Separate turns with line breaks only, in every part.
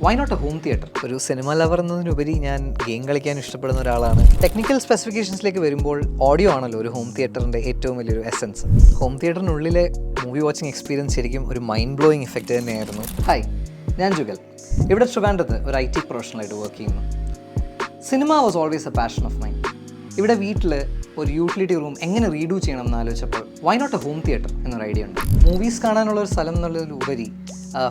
Y not a home theatre? ഒരു cinema lover എന്നതിനുപരി ഞാൻ ഗെയിം കളിക്കാൻ ഇഷ്ടപ്പെടുന്ന ഒരാളാണ്. ടെക്നിക്കൽ സ്പെസിഫിക്കേഷൻസിലേക്ക് വരുമ്പോൾ ഓഡിയോ ആണല്ലോ ഒരു ഹോം തിയേറ്ററിൻ്റെ ഏറ്റവും വലിയൊരു എസൻസ്. ഹോം തിയേറ്ററിനുള്ളിലെ മൂവി വാച്ചിങ് എക്സ്പീരിയൻസ് ശരിക്കും ഒരു മൈൻഡ് ബ്ലോയിങ് ഇഫക്റ്റ് തന്നെയായിരുന്നു. ഹായ്, ഞാൻ ജുഗൽ. ഇവിടെ ട്രിവാൻഡ്രത്ത് ഒരു IT പ്രൊഫഷണലായിട്ട് വർക്ക് ചെയ്യുന്നു. Cinema was always a passion of mine. ഇവിടെ വീട്ടിൽ ഒരു യൂട്ടിലിറ്റി റൂം എങ്ങനെ റീഡൂ ചെയ്യണം എന്ന് ആലോചിച്ചപ്പോൾ why not a home theatre എന്നൊരു ഐഡിയ ഉണ്ട്. മൂവീസ് കാണാനുള്ള ഒരു സ്ഥലം എന്നുള്ളതിലുപരി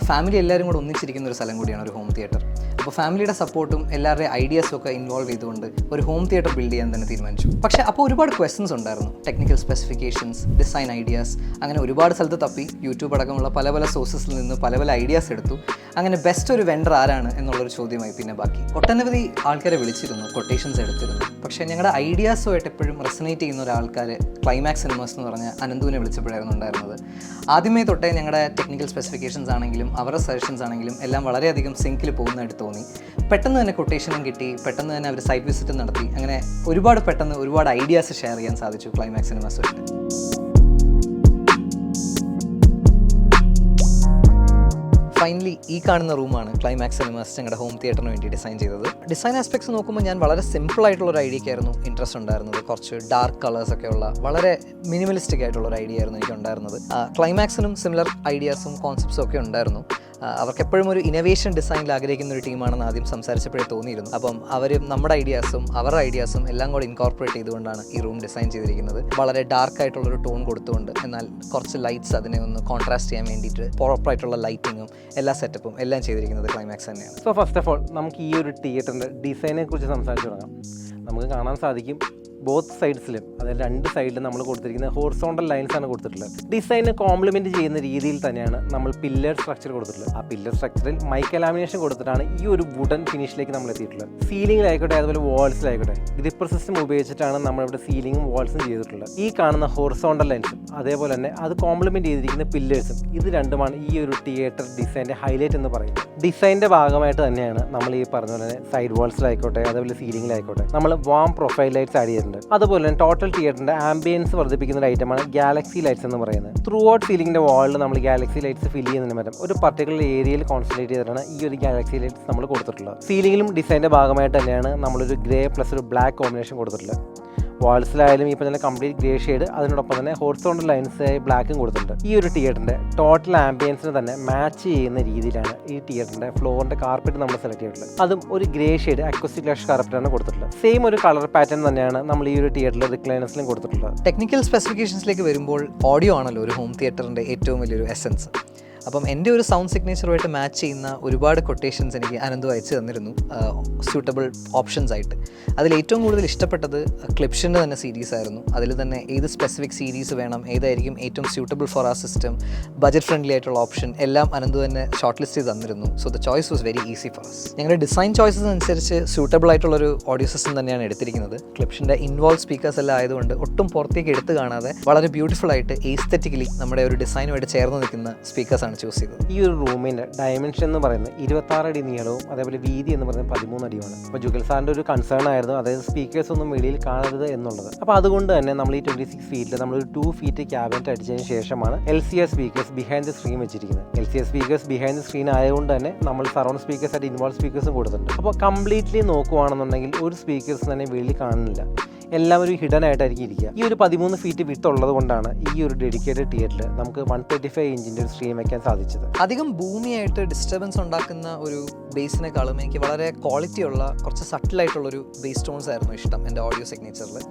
ഫാമിലി എല്ലാവരും കൂടെ ഒന്നിച്ചിരിക്കുന്ന ഒരു സ്ഥലം കൂടിയാണ് ഒരു ഹോം തിയേറ്റർ. അപ്പോൾ ഫാമിലിയുടെ സപ്പോർട്ടും എല്ലാവരുടെയും ഐഡിയാസും ഒക്കെ ഇൻവോൾവ് ചെയ്തുകൊണ്ട് ഒരു ഹോം തിയേറ്റർ ബിൽഡ് ചെയ്യാൻ തന്നെ തീരുമാനിച്ചു. പക്ഷേ അപ്പോൾ ഒരുപാട് ക്വസ്റ്റ്യൻസ് ഉണ്ടായിരുന്നു. ടെക്നിക്കൽ സ്പെസിഫിക്കേഷൻസ്, ഡിസൈൻ ഐഡിയാസ്, അങ്ങനെ ഒരുപാട് സ്ഥലത്ത് തപ്പി യൂട്യൂബ് അടക്കമുള്ള പല പല സോഴ്സസിൽ നിന്ന് പല പല ഐഡിയാസ് എടുത്തു. അങ്ങനെ ബെസ്റ്റ് ഒരു വെണ്ടർ ആരാണ് എന്നുള്ളൊരു ചോദ്യമായി പിന്നെ ബാക്കി. ഒട്ടനവധി ആൾക്കാരെ വിളിച്ചിരുന്നു, കൊട്ടേഷൻസ് എടുത്തിരുന്നു. പക്ഷേ ഞങ്ങളുടെ ഐഡിയാസുമായിട്ട് എപ്പോഴും റെസനേറ്റ് ചെയ്യുന്ന ഒരാൾക്കാർ ക്ലൈമാക്സ് സിനിമാസ് എന്ന് പറഞ്ഞ അനന്തുവിനെ വിളിച്ചപ്പോഴായിരുന്നു ഉണ്ടായിരുന്നത്. ആദ്യമേ തൊട്ടേ ഞങ്ങളുടെ ടെക്നിക്കൽ സ്പെസിഫിക്കേഷൻസ് ആണെങ്കിലും അവരുടെ സജഷൻസ് ആണെങ്കിലും എല്ലാം വളരെയധികം സിങ്കിൽ പോകുന്നതായിട്ട് തോന്നി. പെട്ടെന്ന് തന്നെ കൊട്ടേഷനും കിട്ടി, പെട്ടെന്ന് തന്നെ അവർ സൈറ്റ് വിസിറ്റ് നടത്തി. അങ്ങനെ പെട്ടെന്ന് ഒരുപാട് ഐഡിയാസ് ഷെയർ ചെയ്യാൻ സാധിച്ചു ക്ലൈമാക്സ് സിനിമാസുമായിട്ട്. ഫൈനലി ഈ കാണുന്ന റൂമാണ് ക്ലൈമാക്സ് സിനിമാസ് ഞങ്ങളുടെ ഹോം തിയേറ്ററിന് വേണ്ടി ഡിസൈൻ ചെയ്തത്. ഡിസൈൻ ആസ്പെക്ട്സ് നോക്കുമ്പോൾ ഞാൻ വളരെ സിമ്പിളായിട്ടുള്ളൊരു ഐഡിയക്കായിരുന്നു ഇൻട്രസ്റ്റ് ഉണ്ടായിരുന്നത്. കുറച്ച് ഡാർക്ക് കളേഴ്സൊക്കെ ഉള്ള വളരെ മിനിമലിസ്റ്റിക് ആയിട്ടുള്ളൊരു ഐഡിയ ആയിരുന്നു എനിക്ക് ഉണ്ടായിരുന്നത്. ക്ലൈമാക്സിനും സിമിലർ ഐഡിയാസും കോൺസെപ്റ്റ്സും ഒക്കെ ഉണ്ടായിരുന്നു. അവർക്കെപ്പോഴും ഒരു ഇന്നോവേഷൻ ഡിസൈനിൽ ആഗ്രഹിക്കുന്ന ഒരു ടീമാണെന്ന് ആദ്യം സംസാരിച്ചപ്പോഴേ തോന്നിയിരുന്നു. അപ്പം അവർ നമ്മുടെ ഐഡിയാസും അവരുടെ ഐഡിയാസും എല്ലാം കൂടെ ഇൻകോർപ്പറേറ്റ് ചെയ്തുകൊണ്ടാണ് ഈ റൂം ഡിസൈൻ ചെയ്തിരിക്കുന്നത്. വളരെ ഡാർക്ക് ആയിട്ടുള്ളൊരു ടോൺ കൊടുത്തുകൊണ്ട് എന്നാൽ കുറച്ച് ലൈറ്റ്സ് അതിനെ ഒന്ന് കോൺട്രാസ്റ്റ് ചെയ്യാൻ വേണ്ടിയിട്ട് പ്രോപ്പറായിട്ടുള്ള ലൈറ്റിങ്ങും എല്ലാ സെറ്റപ്പും എല്ലാം ചെയ്തിരിക്കുന്നത് ക്ലൈമാക്സ് തന്നെയാണ്.
സോ ഫസ്റ്റ് ഓഫ് ഓൾ നമുക്ക് ഈ ഒരു തിയേറ്ററിൻ്റെ ഡിസൈനെ കുറിച്ച് സംസാരിച്ച് തുടങ്ങാം. നമുക്ക് കാണാൻ സാധിക്കും ബോത്ത് സൈഡ്സിലും, അതായത് രണ്ട് സൈഡിലും നമ്മൾ കൊടുത്തിരിക്കുന്ന ഹോറിസോണ്ടൽ ലൈൻസ് ആണ് കൊടുത്തിട്ടുള്ളത്. ഡിസൈനെ കോംപ്ലിമെൻറ്റ് ചെയ്യുന്ന രീതിയിൽ തന്നെയാണ് നമ്മൾ പില്ലർ സ്ട്രക്ചർ കൊടുത്തിട്ടുള്ളത്. ആ പില്ലർ സ്ട്രക്ചറിൽ മൈക്ക ലാമിനേഷൻ കൊടുത്തിട്ടാണ് ഈ ഒരു വുഡൻ ഫിനിഷിലേക്ക് നമ്മൾ എത്തിയിട്ടുള്ളത്. സീലിംഗിലായിക്കോട്ടെ അതുപോലെ വാൾസിലായിക്കോട്ടെ ഗ്രിപ്പർ സിസ്റ്റം ഉപയോഗിച്ചിട്ടാണ് നമ്മളിവിടെ സീലിംഗും വാൾസും ചെയ്തിട്ടുള്ളത്. ഈ കാണുന്ന ഹോറിസോണ്ടൽ ലൈൻസും അതേപോലെ തന്നെ അത് കോംപ്ലിമെൻറ്റ് ചെയ്തിരിക്കുന്ന പില്ലേഴ്സും ഇത് രണ്ടുമാണ് ഈ ഒരു തിയേറ്റർ ഡിസൈൻ്റെ ഹൈലൈറ്റ് എന്ന് പറയുന്നത്. ഡിസൈൻ്റെ ഭാഗമായിട്ട് തന്നെയാണ് നമ്മൾ ഈ പറഞ്ഞ പോലെ തന്നെ സൈഡ് വാൾസിലായിക്കോട്ടെ അതേപോലെ സീലിംഗിലായിക്കോട്ടെ നമ്മൾ വാം പ്രൊഫൈൽ ലൈറ്റ്സ് ആഡ് ചെയ്തിട്ടുണ്ട്. അതുപോലെ തന്നെ ടോട്ടൽ തിയേറ്ററിന്റെ ആംബിയൻസ് വർദ്ധിപ്പിക്കുന്ന ഒരു ഐറ്റമാണ് ഗാലക്സി ലൈറ്റ്സ് എന്ന് പറയുന്നത്. ത്രൂ ഔട്ട് സീലിംഗിന്റെ വാളിൽ നമ്മൾ ഗാലക്സി ലൈറ്റ്സ് ഫിൽ ചെയ്യുന്നതിന് പകരം ഒരു പർട്ടിക്കുലർ ഏരിയയിൽ കോൺസെൻട്രേറ്റ് ചെയ്തിട്ടാണ് ഈ ഒരു ഗാലക്സി ലൈറ്റ്സ് നമ്മൾ കൊടുത്തിട്ടുള്ളത്. സീലിംഗിലും ഡിസൈൻ്റെ ഭാഗമായിട്ട് തന്നെയാണ് നമ്മളൊരു ഗ്രേ പ്ലസ് ഒരു ബ്ലാക്ക് കോമ്പിനേഷൻ കൊടുത്തിട്ടുള്ളത്. വാൾസിലായാലും ഇപ്പോൾ തന്നെ കംപ്ലീറ്റ് ഗ്രേ ഷെയ്ഡ്, അതിനോടൊപ്പം തന്നെ ഹോറിസോണ്ടൽ ലൈൻസ് ബ്ലാക്കും കൊടുത്തിട്ടുണ്ട്. ഈ ഒരു തിയേറ്ററിൻ്റെ ടോട്ടൽ ആംബിയൻസിന് തന്നെ മാച്ച് ചെയ്യുന്ന രീതിയിലാണ് ഈ തിയേറ്ററിൻ്റെ ഫ്ലോറിൻ്റെ കാർപ്പറ്റ് നമ്മൾ സെലക്ട് ചെയ്തിട്ടുള്ളത്. അതും ഒരു ഗ്രേ ഷെയ്ഡ് അക്വസ്റ്റിക് ലാഷ് കാർപ്പറ്റാണ് കൊടുത്തിട്ടുള്ളത്. സെയിം ഒരു കളർ പാറ്റേൺ തന്നെയാണ് നമ്മൾ ഈ ഒരു തിയേറ്ററിൽ റിക്ലൈനേഴ്സിലും കൊടുത്തിട്ടുള്ളത്.
ടെക്നിക്കൽ സ്പെസിഫിക്കേഷൻസിലേക്ക് വരുമ്പോൾ ഓഡിയോ ആണല്ലോ ഒരു ഹോം തിയേറ്ററിൻ്റെ ഏറ്റവും വലിയൊരു എസൻസ്. അപ്പം എൻ്റെ ഒരു സൗണ്ട് സിഗ്നേച്ചറുമായിട്ട് മാച്ച് ചെയ്യുന്ന ഒരുപാട് കൊട്ടേഷൻസ് എനിക്ക് അനന്തു അയച്ചു തന്നിരുന്നു സ്യൂട്ടബിൾ ഓപ്ഷൻസ് ആയിട്ട്. അതിൽ ഏറ്റവും കൂടുതൽ ഇഷ്ടപ്പെട്ടത് ക്ലിപ്ഷൻ്റെ തന്നെ സീരീസ് ആയിരുന്നു. അതിൽ തന്നെ ഏത് സ്പെസിഫിക് സീരീസ് വേണം, ഏതായിരിക്കും ഏറ്റവും സ്യൂട്ടബിൾ ഫോർ ആ സിസ്റ്റം, ബജറ്റ് ഫ്രണ്ട്ലി ആയിട്ടുള്ള ഓപ്ഷൻ എല്ലാം അനന്തു തന്നെ ഷോർട്ട് ലിസ്റ്റ് ചെയ്ത് തന്നിരുന്നു. So the choice was very easy for us. ഞങ്ങളുടെ ഡിസൈൻ ചോയ്സസ് അനുസരിച്ച് സ്യൂട്ടബിൾ ആയിട്ടുള്ളൊരു ഓഡിയോ സിസ്റ്റം തന്നെയാണ് എടുത്തിരിക്കുന്നത്. ക്ലിപ്ഷൻ്റെ ഇൻവോൾവ് സ്പീക്കേഴ്സ് എല്ലാം ആയതുകൊണ്ട് ഒട്ടും പുറത്തേക്ക് എടുത്ത് കാണാതെ വളരെ ബ്യൂട്ടിഫുൾ ആയിട്ട് എസ്തെറ്റിക്കലി നമ്മുടെ ഒരു ഡിസൈനുമായിട്ട് ചേർന്ന് നിൽക്കുന്ന സ്പീക്കേഴ്സാണ് ചൂസ് ചെയ്തത്.
ഈ ഒരു റൂമിൻ്റെ ഡയമെൻഷൻ എന്ന് പറയുന്നത് 26 അടി നീളവും അതേപോലെ വീതി എന്ന് പറയുന്നത് 13 അടിയുമാണ്. അപ്പോൾ ജുഗൽ സാറിൻ്റെ ഒരു കൺസേൺ ആയിരുന്നു, അതായത് സ്പീക്കേഴ്സ് ഒന്നും വെളിയിൽ കാണരുത് എന്നുള്ളത്. അപ്പോൾ അതുകൊണ്ട് തന്നെ നമ്മൾ ഈ 26 ഫീറ്റിൽ നമ്മളൊരു 2 ഫീറ്റ് ക്യാബിനറ്റ് അടിച്ചതിന് ശേഷമാണ് LCR speakers behind the screen വെച്ചിരിക്കുന്നത്. LCR speakers behind the screen ആയതുകൊണ്ട് തന്നെ നമ്മൾ സറൗണ്ട് സ്പീക്കേഴ്സ് ആയിട്ട് ഇൻവോൾവ് സ്പീക്കേഴ്സും കൊടുത്തിട്ടുണ്ട്. അപ്പോൾ കംപ്ലീറ്റ്ലി നോക്കുവാണെന്നുണ്ടെങ്കിൽ ഒരു സ്പീക്കേഴ്സ് തന്നെ വെളിയിൽ കാണുന്നില്ല, എല്ലാം ഒരു ഹിഡൻ ആയിട്ടായിരിക്കും ഇരിക്കുക. ഈ ഒരു 13 ഫീറ്റ് വിട്ട് ഉള്ളത് കൊണ്ടാണ് ഈ ഒരു ഡെഡിക്കേറ്റഡ് തിയേറ്ററിൽ നമുക്ക് 135 ഇഞ്ചിൻ്റെ ഒരു സ്ക്രീൻ വയ്ക്കാൻ സാധിച്ചത്.
അധികം ഭൂമിയായിട്ട് ഡിസ്റ്റർബൻസ് ഉണ്ടാക്കുന്ന ഒരു ബേസിനെക്കാളും എനിക്ക് വളരെ ക്വാളിറ്റിയുള്ള കുറച്ച് സട്ടിലായിട്ടുള്ളൊരു ബേസ് ടോൺസ് ആയിരുന്നു ഇഷ്ടം എൻ്റെ ഓഡിയോ സിഗ്നേച്ചറിൽ.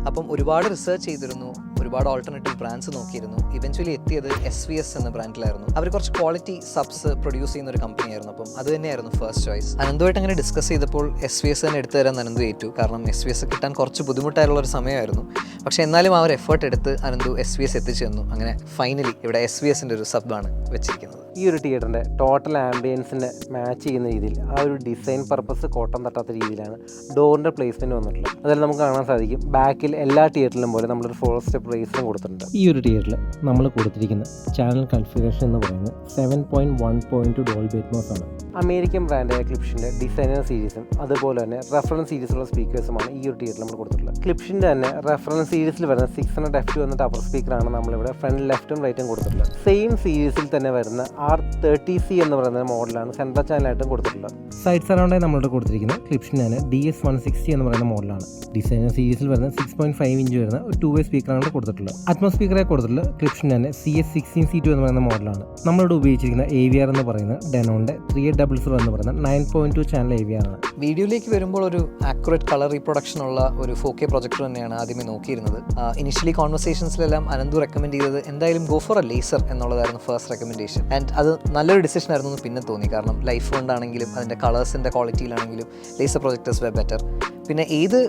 അപ്പം ഒരുപാട് റിസർച്ച് ചെയ്തിരുന്നു, ഒരുപാട് ഓൾട്ടർനേറ്റീവ് ബ്രാൻഡ്സ് നോക്കിയിരുന്നു. ഇവൻച്വലി എത്തിയത് SVS എന്ന ബ്രാൻഡിലായിരുന്നു. അവർ കുറച്ച് ക്വാളിറ്റി സബ്സ് പ്രൊഡ്യൂസ് ചെയ്യുന്ന ഒരു കമ്പനിയായിരുന്നു. അപ്പം അത് തന്നെയായിരുന്നു ഫസ്റ്റ് ചോയ്സ്. അനന്തുമായിട്ട് അങ്ങനെ ഡിസ്കസ് ചെയ്തപ്പോൾ SVS തന്നെ എടുത്തു തരാൻ അനന്തു ഏറ്റു. കാരണം SVS കിട്ടാൻ കുറച്ച് ബുദ്ധിമുട്ടായിട്ടുള്ളൊരു സമയമായിരുന്നു. പക്ഷേ എന്നാലും ആ ഒരു എഫേർട്ട് എടുത്ത് അനന്തു SVS എത്തിച്ചു തന്നു. അങ്ങനെ ഫൈനലി ഇവിടെ SVSൻ്റെ ഒരു സബ്ബാണ് വെച്ചിരിക്കുന്നത്.
ഈ ഒരു തിയേറ്ററിൻ്റെ ടോട്ടൽ ആംബിയൻസിനെ മാച്ച് ചെയ്യുന്ന രീതിയിൽ ആ ഒരു ഡിസൈൻ പർപ്പസ് കോട്ടം തട്ടാത്ത രീതിയിലാണ് ഡോറിൻ്റെ പ്ലേസ്മെൻറ്റ് വന്നിട്ടുള്ളത്. അതിൽ നമുക്ക് കാണാൻ സാധിക്കും ബാക്കിൽ എല്ലാ തിയേറ്ററിലും പോലെ നമ്മളൊരു 4 സ്റ്റെപ്പ് റേസും കൊടുത്തിട്ടുണ്ട്. ഈ ഒരു തിയേറ്ററിൽ നമ്മൾ കൊടുത്തിരിക്കുന്ന ചാനൽ കൺഫിഗറേഷൻ എന്ന് പറയുന്നത് 7.1.2 ഡോൾബി അറ്റ്മോസ് ആണ്. അമേരിക്കൻ ബ്രാൻഡായ ക്ലിപ്ഷിൻ്റെ ഡിസൈനർ സീരീസും അതുപോലെ തന്നെ റെഫറൻസ് സീരീസിലുള്ള സ്പീക്കേഴ്സുമാണ് ഈ ഒരു തിയേറ്ററിൽ നമ്മൾ കൊടുത്തിട്ടുള്ളത്. ക്ലിപ്ഷിൻ്റെ തന്നെ റെഫറൻസ് സീരീസിൽ വരുന്ന 600F2 എന്ന ടവർ സ്പീക്കറാണ് നമ്മളിവിടെ ഫ്രണ്ട് ലെഫ്റ്റും റൈറ്റും കൊടുത്തിട്ടുള്ളത്. സെയിം സീരീസിൽ തന്നെ വരുന്ന R30C എന്ന് പറയുന്ന മോഡലാണ് സെൻട്രൽ ചാനലായിട്ടും കൊടുത്തിട്ടുള്ളത്. സൈഡ് സറൗണ്ടായി നമ്മളിവിടെ കൊടുത്തിരിക്കുന്നത് ക്ലിപ്ഷിൻ്റെ തന്നെ DS160 എന്ന് പറയുന്ന മോഡലാണ്. ഡിസൈനർ സീരീസിൽ വരുന്ന 6.5 ഇഞ്ച് വരുന്ന ഒരു 2-way സ്പീക്കറാണ് കൊടുത്തിട്ടുള്ളത്. അറ്റ്മോസ് സ്പീക്കറെ കൊടുത്തിട്ടുള്ളത് ക്ലിപ്ഷിൻ്റെ തന്നെ CS16C2 എന്ന് പറയുന്ന മോഡലാണ്. നമ്മളിവിടെ ഉപയോഗിച്ചിരിക്കുന്ന AVR എന്ന് പറയുന്നത് ഡെനോണിൻ്റെ 3800 എന്ന് പറയുന്ന 9.2 ചാനൽ AVR ആണ്.
വീഡിയോയിലേക്ക് വരുമ്പോൾ ഒരു ആക്യുറേറ്റ് കളർ റീപ്രൊഡക്ഷൻ ഉള്ള ഒരു 4K പ്രൊജക്ടർ തന്നെയാണ് ആദ്യമേ നോക്കിയിരുന്നത്. ഇനിഷ്യലി കോൺവെർസേഷൻസിലെല്ലാം അനന്തു റെക്കമെൻഡ് ചെയ്തത് എന്തായാലും ഗോ ഫോർ എ ലേസർ എന്നുള്ളതായിരുന്നു ഫസ്റ്റ് റെക്കമെൻഡേഷൻ. ആൻഡ് അത് നല്ലൊരു ഡിസിഷൻ ആയിരുന്നു എന്ന് പിന്നെ തോന്നി. കാരണം ലൈഫ് കൊണ്ടാണെങ്കിലും അതിൻ്റെ കളേഴ്സിൻ്റെ ക്വാളിറ്റിയിലാണെങ്കിലും ലേസർ പ്രൊജക്ടേഴ്സ് വേ ബെറ്റർ. പിന്നെ ഏത്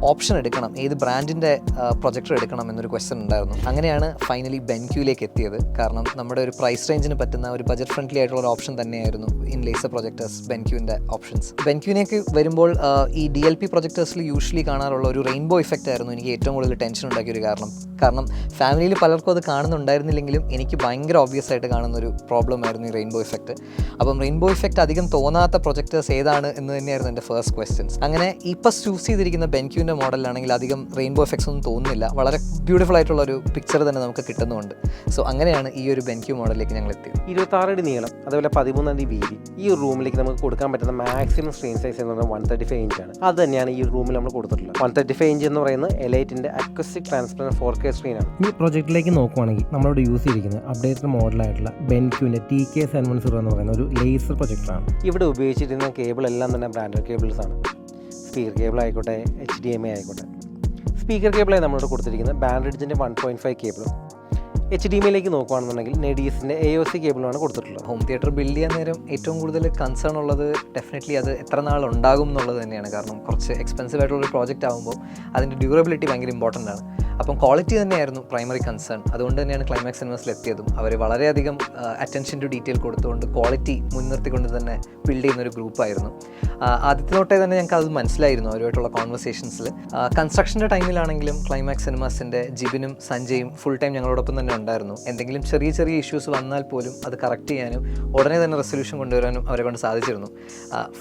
ഓപ്ഷൻ എടുക്കണം, ഏത് ബ്രാൻഡിൻ്റെ പ്രൊജക്ടർ എടുക്കണം എന്നൊരു ക്വസ്റ്റ്യൻ ഉണ്ടായിരുന്നു. അങ്ങനെയാണ് ഫൈനലി ബെൻക്യൂലേക്ക് എത്തിയത്. കാരണം നമ്മുടെ ഒരു പ്രൈസ് റേഞ്ചിന് പറ്റുന്ന ഒരു ബജറ്റ് ഫ്രണ്ട്ലി ആയിട്ടുള്ള ഒരു ഓപ്ഷൻ തന്നെയായിരുന്നു ഇൻ ലേസർ പ്രൊജക്ടേഴ്സ് ബെൻക്യൂവിൻ്റെ ഓപ്ഷൻസ്. ബെൻക്യൂവിനേക്ക് വരുമ്പോൾ ഈ DLP പ്രൊജക്ടേഴ്സിൽ യൂഷ്വലി കാണാറുള്ള ഒരു റെയിൻബോ ഇഫക്റ്റ് ആയിരുന്നു എനിക്ക് ഏറ്റവും കൂടുതൽ ടെൻഷൻ ഉണ്ടാക്കിയ ഒരു കാരണം ഫാമിലിയിൽ പലർക്കും അത് കാണുന്നുണ്ടായിരുന്നില്ലെങ്കിലും എനിക്ക് ഭയങ്കര ഓബ്വിയസ് ആയിട്ട് കാണുന്ന ഒരു പ്രോബ്ലം ആയിരുന്നു ഈ റെയിൻബോ ഇഫക്റ്റ്. അപ്പം റെയിൻബോ ഇഫക്റ്റ് അധികം തോന്നാത്ത പ്രൊജക്ടേഴ്സ് ഏതാണ് എന്ന് തന്നെയായിരുന്നു എൻ്റെ ഫസ്റ്റ് ക്വസ്റ്റ്യൻസ്. അങ്ങനെ ഇപ്പോൾ ചൂസ് ചെയ്തിരിക്കുന്ന ബെൻക്യൂവിൻ്റെ മോഡലിലാണെങ്കിൽ അധികം റെയിൻബോ എഫക്ട്സ് ഒന്നും തോന്നുന്നില്ല. വളരെ ബ്യൂട്ടിഫുൾ ആയിട്ടുള്ള ഒരു പിക്ചർ തന്നെ നമുക്ക് കിട്ടുന്നുണ്ട്. സോ അങ്ങനെയാണ് ഈ ഒരു ബെൻക്യൂ മോഡലിലേക്ക് ഞങ്ങൾ എത്തിയത്.
26 അടി നീളം അതുപോലെ 13 അടി വീതി. ഈ ഒരു റൂമിലേക്ക് നമുക്ക് കൊടുക്കാൻ പറ്റുന്ന മാക്സിമം സ്ക്രീൻ സൈസ് എന്ന് പറഞ്ഞാൽ 135 ഇഞ്ചാണ്. അത് തന്നെയാണ് ഈ റൂമിൽ നമ്മൾ കൊടുത്തിട്ടുള്ളത്. 135 ഇഞ്ച് എന്ന് പറയുന്നത് എലൈറ്റിൻ്റെ അക്വസ്റ്റിക് ട്രാൻസ്പെറൻറ്റ് 4K സ്ക്രീനാണ്. ഈ പ്രൊജക്റ്റിലേക്ക് നോക്കുവാണെങ്കിൽ നമ്മളോട് യൂസ് ചെയ്തിരിക്കുന്നത് അപ്ഡേറ്റഡ് മോഡലായിട്ടുള്ള ബെൻക്യൂവിൻ്റെ TK710 എന്ന് പറയുന്ന ഒരു ലേസർ പ്രൊജക്ടറാണ്. ഇവിടെ ഉപയോഗിച്ചിരിക്കുന്ന കേബിൾ എല്ലാം തന്നെ ബ്രാൻഡഡ് കേബിൾസ് ആണ്. സ്പീക്കർ കേബിൾ ആയിക്കോട്ടെ, HDMI ആയിക്കോട്ടെ. സ്പീക്കർ കേബിളായി നമ്മളിവിടെ കൊടുത്തിരിക്കുന്നത് ബാൻഡ്രിഡ്ജിൻ്റെ 1.5 കേബിളും HDMIയിലേക്ക് നോക്കുകയാണെന്നുണ്ടെങ്കിൽ നെഡീസിൻ്റെ AOC കേബിളാണ് കൊടുത്തിട്ടുള്ളത്.
ഹോം തിയേറ്റർ ബിൽഡ് ചെയ്യാൻ നേരം ഏറ്റവും കൂടുതൽ കൺസേൺ ഉള്ളത് ഡെഫിനറ്റ്ലി അത് എത്ര നാൾ ഉണ്ടാകും എന്നുള്ളത് തന്നെയാണ്. കാരണം കുറച്ച് എക്സ്പെൻസീവ് ആയിട്ടുള്ളൊരു പ്രോജക്റ്റ് ആകുമ്പോൾ അതിൻ്റെ ഡ്യൂറബിലിറ്റി ഭയങ്കര ഇമ്പോർട്ടൻ്റ് ആണ്. അപ്പം ക്വാളിറ്റി തന്നെയായിരുന്നു പ്രൈമറി കൺസേൺ. അതുകൊണ്ട് തന്നെയാണ് ക്ലൈമാക്സ് സിനിമാസിൽ എത്തിയതും. അവർ വളരെയധികം അറ്റൻഷൻ ടു ഡീറ്റെയിൽ കൊടുത്തുകൊണ്ട് ക്വാളിറ്റി മുൻനിർത്തിക്കൊണ്ട് തന്നെ ബിൽഡ് ചെയ്യുന്ന ഒരു ഗ്രൂപ്പായിരുന്നു. ആദ്യത്തെ തൊട്ടേ തന്നെ ഞങ്ങൾക്ക് അത് മനസ്സിലായിരുന്നു അവരുമായിട്ടുള്ള കോൺവെർസേഷൻസിൽ. കൺസ്ട്രക്ഷൻ്റെ ടൈമിലാണെങ്കിലും ക്ലൈമാക്സ് സിനിമാസിൻ്റെ ജിബിനും സഞ്ജയും ഫുൾ ടൈം ഞങ്ങളോടൊപ്പം തന്നെ ഉണ്ടായിരുന്നു. എന്തെങ്കിലും ചെറിയ ചെറിയ ഇഷ്യൂസ് വന്നാൽ പോലും അത് കറക്റ്റ് ചെയ്യാനും ഉടനെ തന്നെ റെസൊല്യൂഷൻ കൊണ്ടുവരാനും അവരെ കൊണ്ട് സാധിച്ചിരുന്നു.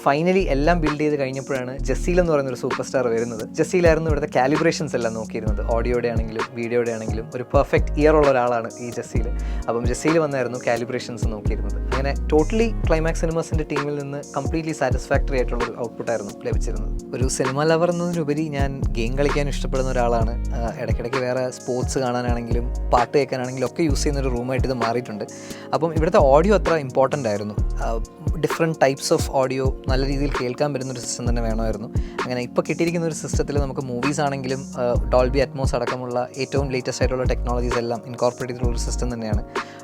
ഫൈനലി എല്ലാം ബിൽഡ് ചെയ്ത് കഴിഞ്ഞപ്പോഴാണ് ജസീൽ എന്ന് പറയുന്നൊരു സൂപ്പർ സ്റ്റാർ വരുന്നത്. ജസീലായിരുന്നു ഇവിടുത്തെ കാലിബ്രേഷൻസ് എല്ലാം നോക്കിയിരുന്നത്. ഓഡിയോയുടെ ആണെങ്കിലും വീഡിയോയുടെ ആണെങ്കിലും ഒരു പെർഫെക്റ്റ് ഇയർ ഉള്ള ഒരാളാണ് ഈ ജസീൽ. അപ്പം ജസീൽ വന്നായിരുന്നു കാലിബ്രേഷൻസ് നോക്കിയിരുന്നത്. അങ്ങനെ ടോട്ടലി ക്ലൈമാക്സ് സിനിമാസിൻ്റെ ടീമിൽ നിന്ന് കംപ്ലീറ്റ്ലി സാറ്റിസ്ഫാക്ടറി ആയിട്ടുള്ളൊരു ഔട്ട്പുട്ടായിരുന്നു ലഭിച്ചിരുന്നത്. ഒരു സിനിമ ലവർ എന്നതിനുപരി ഞാൻ ഗെയിം കളിക്കാൻ ഇഷ്ടപ്പെടുന്ന ഒരാളാണ്. ഇടയ്ക്കിടയ്ക്ക് വേറെ സ്പോർട്സ് കാണാനാണെങ്കിലും പാട്ട് കേൾക്കാനാണെങ്കിലും ഒക്കെ യൂസ് ചെയ്യുന്നൊരു റൂമായിട്ട് ഇത് മാറിയിട്ടുണ്ട്. അപ്പം ഇവിടുത്തെ ഓഡിയോ അത്ര ഇമ്പോർട്ടൻ്റ് ആയിരുന്നു. ഡിഫറെൻറ്റ് ടൈപ്സ് ഓഫ് ഓഡിയോ നല്ല രീതിയിൽ കേൾക്കാൻ പറ്റുന്നൊരു സിസ്റ്റം തന്നെ വേണമായിരുന്നു. അങ്ങനെ ഇപ്പോൾ കിട്ടിയിരിക്കുന്ന ഒരു സിസ്റ്റത്തിൽ നമുക്ക് മൂവീസ് ആണെങ്കിലും ഡോൾബി അറ്റ്മോസ് അടക്കമുള്ള ഏറ്റവും ലേറ്റസ്റ്റ് ആയിട്ടുള്ള ടെക്നോളജീസ് എല്ലാം ഇൻകോർപ്പറേറ്റ് ചെയ്തിട്ടുള്ള ഒരു സിസ്റ്റം തന്നെയാണ്.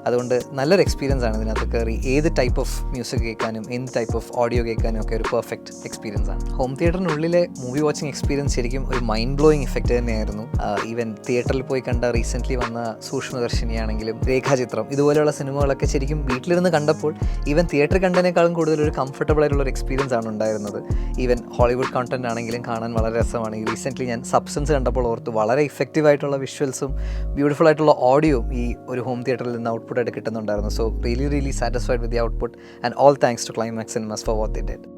അതുകൊണ്ട് നല്ലൊരു എക്സ്പീരിയൻസ് ആണ് ഇതിനകത്ത് കയറി ഏത് ടൈപ്പ് ഓഫ് മ്യൂസിക് കേൾക്കാനും എന്ത് ടൈപ്പ് ഓഫ് ഓഡിയോ കേൾക്കാനും ഒക്കെ ഒരു പെർഫെക്റ്റ് എക്സ്പീരിയൻസ് ആണ്. ഹോം തിയേറ്ററിനുള്ളിലെ മൂവി വാച്ചിങ് എക്സ്പീരിയൻസ് ശരിക്കും ഒരു മൈൻഡ് ബ്ലോയിങ് ഇഫക്റ്റ് തന്നെയായിരുന്നു. ഈവൻ തിയേറ്ററിൽ പോയി കണ്ട റീസെൻ്റ്ലി വന്ന സൂക്ഷ്മദർശിനിയാണെങ്കിലും രേഖാചിത്രം ഇതുപോലെയുള്ള സിനിമകളൊക്കെ ശരിക്കും വീട്ടിലിരുന്ന് കണ്ടപ്പോൾ ഈവൻ തിയേറ്റർ കണ്ടതിനേക്കാളും കൂടുതൽ ഒരു കംഫർട്ടബിൾ ആയിട്ടുള്ള ഒരു എക്സ്പീരിയൻസ് ആണ് ഉണ്ടായിരുന്നത്. ഈവൻ ഹോളിവുഡ് കോണ്ടന്റ് ആണെങ്കിലും കാണാൻ വളരെ രസമാണ്. ഈ റീസെൻ്റ്ലി ഞാൻ സബ്സ്റ്റൻസ് കണ്ടപ്പോൾ ഓർത്ത് വളരെ ഇഫക്റ്റീവ് ആയിട്ടുള്ള വിഷ്വൽസും ബ്യൂട്ടിഫുൾ ആയിട്ടുള്ള ഓഡിയോയും ഈ ഒരു ഹോം തിയേറ്ററിൽ നിന്ന് ഔട്ട്പുട്ട് ആയിട്ട് കിട്ടുന്നുണ്ടായിരുന്നു. So really satisfied with the output and all thanks to Climax Cinemas for what they did.